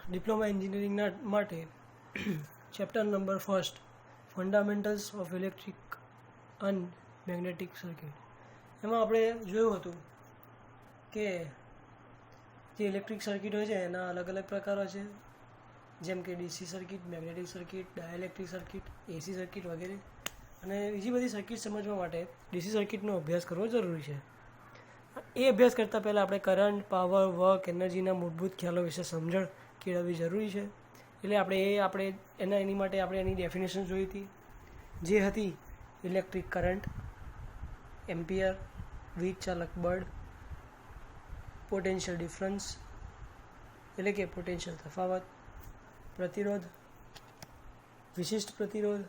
Diploma એન્જિનિયરિંગના માટે chapter number 1 fundamentals of electric and magnetic circuit. એમાં આપણે જોયું હતું કે જે ઇલેક્ટ્રિક સર્કિટ હોય છે એના અલગ અલગ પ્રકારો છે, જેમ કે DC circuit, magnetic circuit, dielectric circuit, AC circuit વગેરે. અને બીજી બધી સર્કિટ સમજવા માટે ડીસી સર્કિટનો અભ્યાસ કરવો જરૂરી છે. એ અભ્યાસ કરતાં પહેલાં આપણે કરંટ, પાવર, વર્ક, એનર્જીના મૂળભૂત ખ્યાલો વિશે સમજણ કેળવવી જરૂરી છે. એટલે એની માટે આપણે એની ડેફિનેશન જોઈ હતી, જે હતી ઇલેક્ટ્રિક કરંટ, એમ્પિયર, વીજ ચાલક બળ, પોટેન્શિયલ ડિફરન્સ એટલે કે પોટેન્શિયલ તફાવત, પ્રતિરોધ, વિશિષ્ટ પ્રતિરોધ,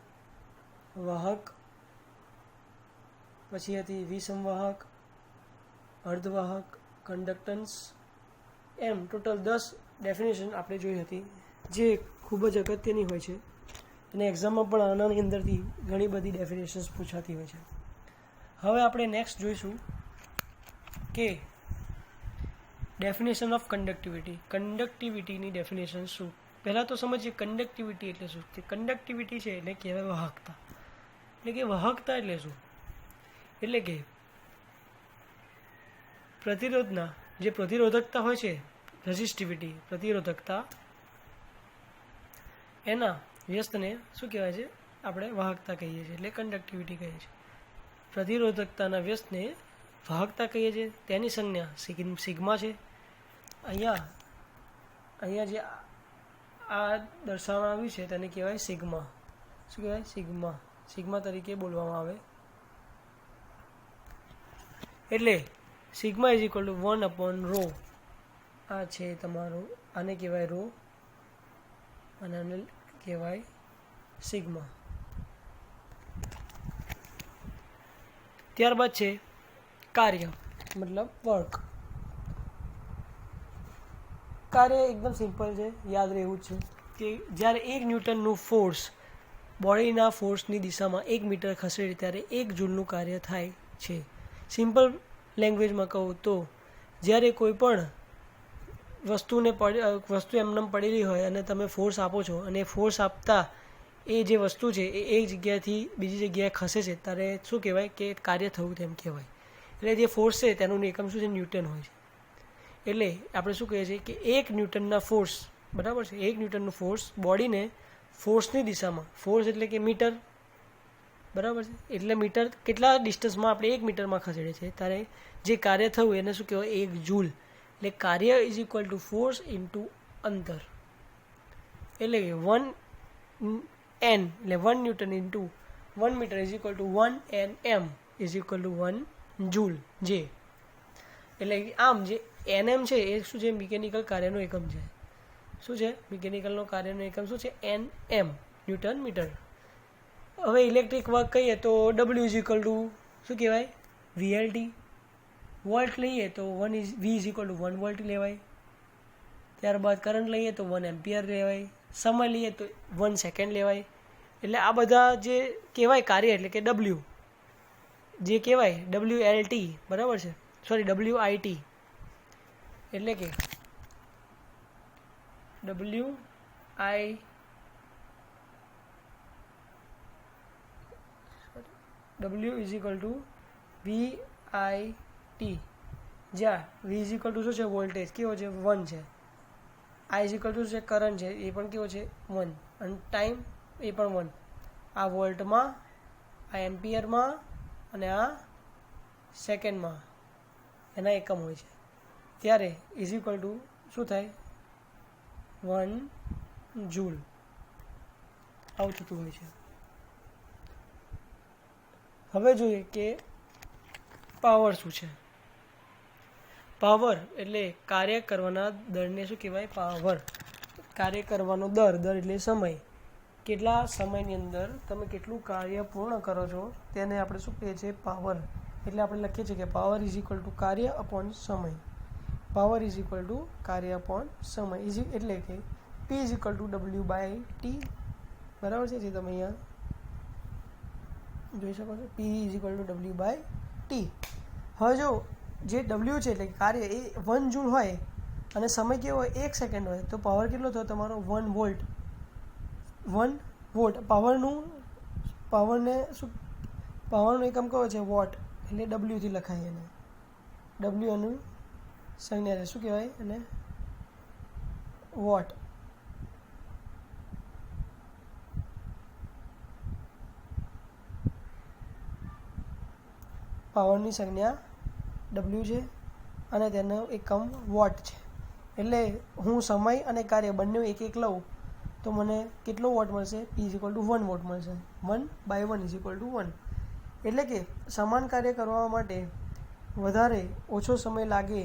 વાહક, પછી હતી વિસંવાહક, અર્ધવાહક, કન્ડક્ટન્સ. એમ ટોટલ 10 ડેફિનેશન આપણે જોઈ હતી, જે ખૂબ જ અગત્યની હોય છે અને એક્ઝામમાં પણ આનાની અંદરથી ઘણી બધી ડેફિનેશન્સ પૂછાતી હોય છે. હવે આપણે નેક્સ્ટ જોઈશું કે ડેફિનેશન ઓફ કન્ડક્ટિવિટી. કન્ડક્ટિવિટીની ડેફિનેશન શું? પહેલાં તો સમજીએ કન્ડક્ટિવિટી એટલે શું. કે કન્ડક્ટિવિટી છે એટલે કહેવાય વાહકતા. એટલે કે વાહકતા એટલે શું? એટલે કે પ્રતિરોધના જે પ્રતિરોધકતા હોય છે, રેઝિસ્ટિવિટી, પ્રતિરોધકતા, એના વ્યસ્તને શું કહેવાય છે? આપણે વાહકતા કહીએ છીએ, એટલે કન્ડક્ટિવિટી કહીએ છીએ. પ્રતિરોધકતાના વ્યસ્તને વાહકતા કહીએ છીએ. તેની સંજ્ઞા સિગ્મા છે. અહીંયા જે આ દર્શાવવામાં આવ્યું છે તેને કહેવાય સિગ્મા. શું કહેવાય? સિગ્મા. સિગ્મા તરીકે બોલવામાં આવે. એટલે સિગ્મા ઇઝ ઇક્વલ ટુ 1/ρ. આ છે તમારું, આને કહેવાય રો અને આને કહેવાય સિગ્મા. ત્યારબાદ છે કાર્ય, મતલબ વર્ક. કાર્ય એકદમ સિમ્પલ છે, યાદ રહેવું જ છે કે જ્યારે 1 ન્યૂટનનું ફોર્સ બોડીના ફોર્સની દિશામાં 1 મીટર ખસેડે ત્યારે 1 જૂલનું કાર્ય થાય છે. સિમ્પલ લેંગ્વેજમાં કહું તો જ્યારે કોઈ પણ વસ્તુ એમનેમ પડેલી હોય અને તમે ફોર્સ આપો છો અને ફોર્સ આપતા એ જે વસ્તુ છે એ એક જગ્યાએથી બીજી જગ્યાએ ખસે છે, ત્યારે શું કહેવાય? કે કાર્ય થયું તેમ કહેવાય. એટલે જે ફોર્સ છે તેનું એકમ શું છે? ન્યૂટન હોય છે. એટલે આપણે શું કહીએ છીએ કે 1 ન્યૂટનના ફોર્સ, બરાબર છે, 1 ન્યૂટનનું ફોર્સ બોડીને ફોર્સની દિશામાં, ફોર્સ એટલે કે મીટર, બરાબર છે, એટલે મીટર કેટલા ડિસ્ટન્સમાં આપણે 1 મીટરમાં ખસેડે છે ત્યારે જે કાર્ય થયું એને શું કહેવાય? 1 જૂલ. એટલે કાર્ય is equal to force into અંતર. એટલે કે 1 N એટલે 1 newton into 1 metre is equal to 1 Nm is equal to 1 joule. જે એટલે આમ જે Nm છે એ શું છે? મિકેનિકલ કાર્યનો એકમ છે. શું છે? મિકેનિકલનો કાર્યનો એકમ શું છે? Nm, newton metre. હવે ઇલેક્ટ્રિક વર્ક કહીએ તો W ઇઝ ઇક્વલ ટુ શું કહેવાય? VLT. વોલ્ટ લઈએ તો V is equal to 1 volt લેવાય. ત્યારબાદ કરંટ લઈએ તો 1 એમ્પિયર લેવાય. સમય લઈએ તો 1 સેકન્ડ લેવાય. એટલે આ બધા જે કહેવાય કાર્ય, એટલે કે W જે કહેવાય WLT, બરાબર છે, સોરી WIT. એટલે કે W is equal two VIT, જ્યાં V ઇઝ ઇક્વલ ટુ શું છે? વોલ્ટેજ કેવો છે? 1 છે. I ઇઝ ઇક્વલ ટુ શું છે? કરંટ છે, એ પણ કેવો છે? 1. અને ટાઈમ એ પણ 1. આ વોલ્ટમાં, આ એમ્પિયરમાં અને આ સેકન્ડમાં એના એકમ હોય છે. ત્યારે ઇઝ ઇક્વલ ટુ શું થાય? 1 જૂલ. આવું થતું હોય છે. હવે જોઈએ કે પાવર શું છે. પાવર એટલે કાર્ય કરવાના દરને શું કહેવાય? પાવર. કાર્ય કરવાનો દર એટલે સમય. કેટલા સમયની અંદર તમે કેટલું કાર્ય પૂર્ણ કરો છો તેને આપણે શું કહીએ છીએ? પાવર. એટલે આપણે લખીએ છીએ કે પાવર ઇઝ ઇક્વલ ટુ કાર્ય અપોન સમય. પાવર ઇઝ ઇક્વલ ટુ કાર્ય અપોન સમય. એટલે કે P is equal two W/T, બરાબર છે, જે તમે અહીંયા જોઈ શકો છો. P is equal two W/T. હવે જો જે W છે એટલે કાર્ય એ 1 જૂલ હોય અને સમય કેવો હોય 1 સેકન્ડ હોય તો પાવર કેટલો થયો તમારો 1 વોલ્ટ. 1 વોટ પાવરનું એકમ કયો છે? વોટ. એટલે ડબલ્યુથી લખાય એને. ડબલ્યુ એનું સંજ્ઞા છે, શું કહેવાય એને? વોટ. પાવરની સંજ્ઞા ડબલ્યુ છે અને તેનો એકમ વોટ છે. એટલે હું સમય અને કાર્ય બંને એક એક લઉં તો મને કેટલો વોટ મળશે? P = 1 વોટ મળશે. 1/1 = 1. એટલે કે સમાન કાર્ય કરવા માટે વધારે ઓછો સમય લાગે,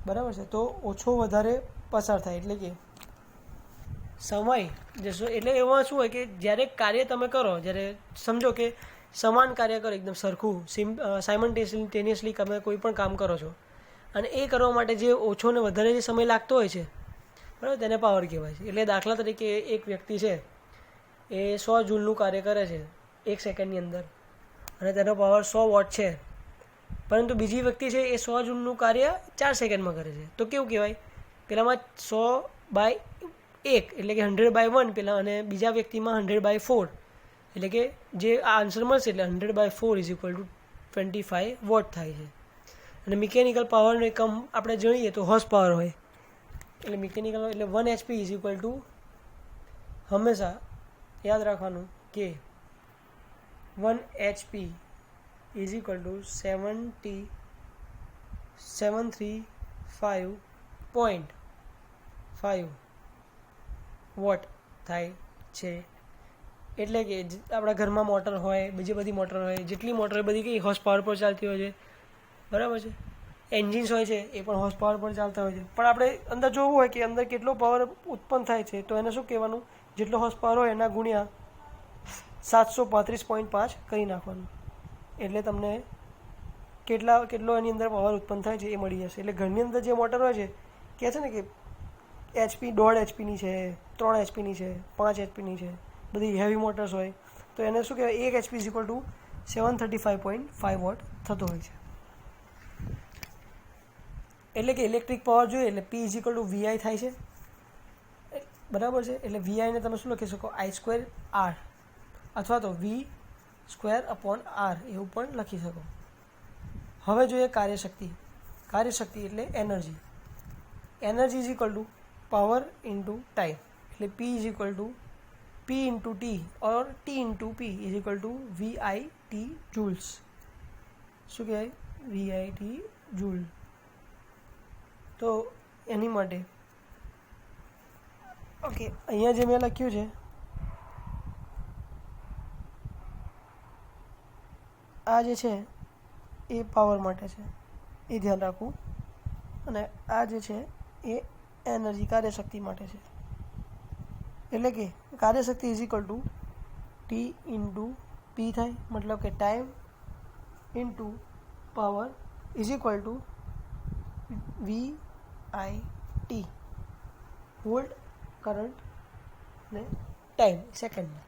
બરાબર છે, તો ઓછો વધારે પસાર થાય. એટલે કે સમય જશો એટલે એમાં શું હોય કે જ્યારે કાર્ય તમે કરો, જ્યારે સમજો કે સમાન કાર્ય કરો એકદમ સરખું સાયમલ્ટેનિયસલી તમે કોઈ પણ કામ કરો છો અને એ કરવા માટે જે ઓછો ને વધારે જે સમય લાગતો હોય છે, બરાબર, તેને પાવર કહેવાય છે. એટલે દાખલા તરીકે એક વ્યક્તિ છે એ 100 જૂલનું કાર્ય કરે છે 1 સેકન્ડની અંદર અને તેનો પાવર 100 વોટ છે, પરંતુ બીજી વ્યક્તિ છે એ 100 જૂલનું કાર્ય 4 સેકન્ડમાં કરે છે. તો કેવું કહેવાય? પેલામાં 100/1 એટલે કે 100/1 પેલા, અને બીજા વ્યક્તિમાં 100/4 એટલે કે જે આ આન્સર મળશે એટલે 100/4 = 25 વોટ થાય છે. અને મિકેનિકલ પાવરનો એકમ આપણે જોઈએ તો હોર્સ પાવર હોય. એટલે મિકેનિકલ એટલે 1 HP = હંમેશા યાદ રાખવાનું કે 1 HP = 735.5 વોટ થાય છે. એટલે કે આપણા ઘરમાં મોટર હોય, બીજી બધી મોટર હોય, જેટલી મોટર બધી કઈ હોર્સ પાવર પર ચાલતી હોય છે, બરાબર છે. એન્જિન્સ હોય છે એ પણ હોર્સ પાવર પર ચાલતા હોય છે. પણ આપણે અંદર જોવું હોય કે અંદર કેટલો પાવર ઉત્પન્ન થાય છે, તો એને શું કહેવાનું? જેટલો હોર્સ પાવર હોય એના ગુણ્યા 735.5 કરી નાખવાનું. એટલે તમને કેટલો એની અંદર પાવર ઉત્પન્ન થાય છે એ મળી જશે. એટલે ઘરની અંદર જે મોટર હોય છે કહે છે ને કે HP 1.5 HPની છે, 3 HPની છે, 5 HPની છે, બધી હેવી મોટર્સ હોય, તો એને શું કહેવાય? 1 HP = 735.5 વોટ થતો હોય છે. એટલે કે ઇલેક્ટ્રિક પાવર જોઈએ એટલે P = VI થાય છે, બરાબર છે. એટલે VIને તમે શું લખી શકો? I² R અથવા તો V²/R એવું પણ લખી શકો. હવે જોઈએ કાર્યશક્તિ. કાર્યશક્તિ એટલે energy. Energy = power into time. એટલે P × T or T × P = VIT joules. શું કહેવાય? VIT joule. તો એની માટે ઓકે, અહીંયા જે મેં લખ્યું છે આ જે છે એ પાવર માટે છે, એ ધ્યાન રાખવું. અને આ જે છે એ એનર્જી કાર્યશક્તિ માટે છે. એટલે કે કાર્યશક્તિ = T × P થાય, મતલબ કે time into power = VIT volt, current ને ટાઈમ સેકન્ડમાં.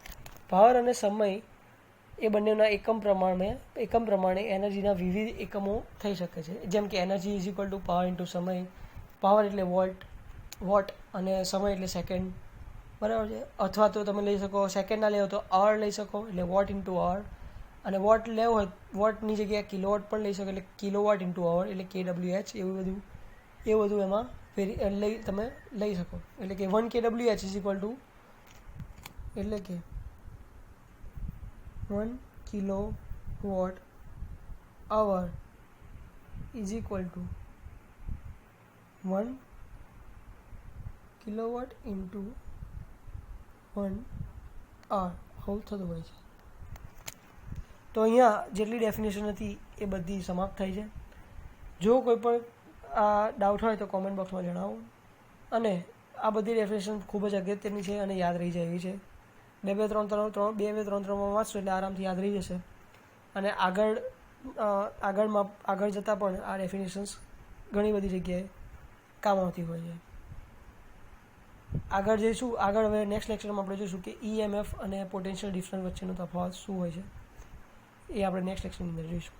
પાવર અને સમય એ બંનેના એકમ પ્રમાણે એનર્જીના વિવિધ એકમો થઈ શકે છે. જેમ કે એનર્જી = પાવર ઇન્ટુ સમય. પાવર એટલે વોટ અને સમય એટલે સેકન્ડ, બરાબર છે. અથવા તો તમે લઈ શકો, સેકન્ડના લેવો તો અવર લઈ શકો, એટલે વોટ ઇન્ટુ અવર. અને વોટ લેવો હોય વોટની જગ્યાએ કિલોવોટ પણ લઈ શકો, એટલે કિલોવોટ ઇન્ટુ અવર એટલે kWh. એ બધું એમાં તમે લઈ શકો. એટલે કે 1 kWh એટલે કે 1 kilowatt hour = 1 kilowatt into 1 hour આવું થતું હોય છે. તો અહીંયા જેટલી ડેફિનેશન હતી એ બધી સમાપ્ત થઈ છે. જો કોઈ પણ આ ડાઉટ હોય તો કોમેન્ટ બોક્સમાં જણાવો. અને આ બધી ડેફિનેશન ખૂબ જ અગત્યની છે અને યાદ રહી જાય એવી છે. 2-3-3માં વાંચશો એટલે આરામથી યાદ રહી જશે. અને આગળ જતાં પણ આ ડેફિનેશન્સ ઘણી બધી જગ્યાએ કામ આવતી હોય છે. આગળ જઈશું, હવે નેક્સ્ટ લેક્ચરમાં આપણે જોઈશું કે EMF અને પોટેન્શિયલ ડિફરન્સ વચ્ચેનો તફાવત શું હોય છે, એ આપણે નેક્સ્ટ લેક્ચરની અંદર જોઈશું.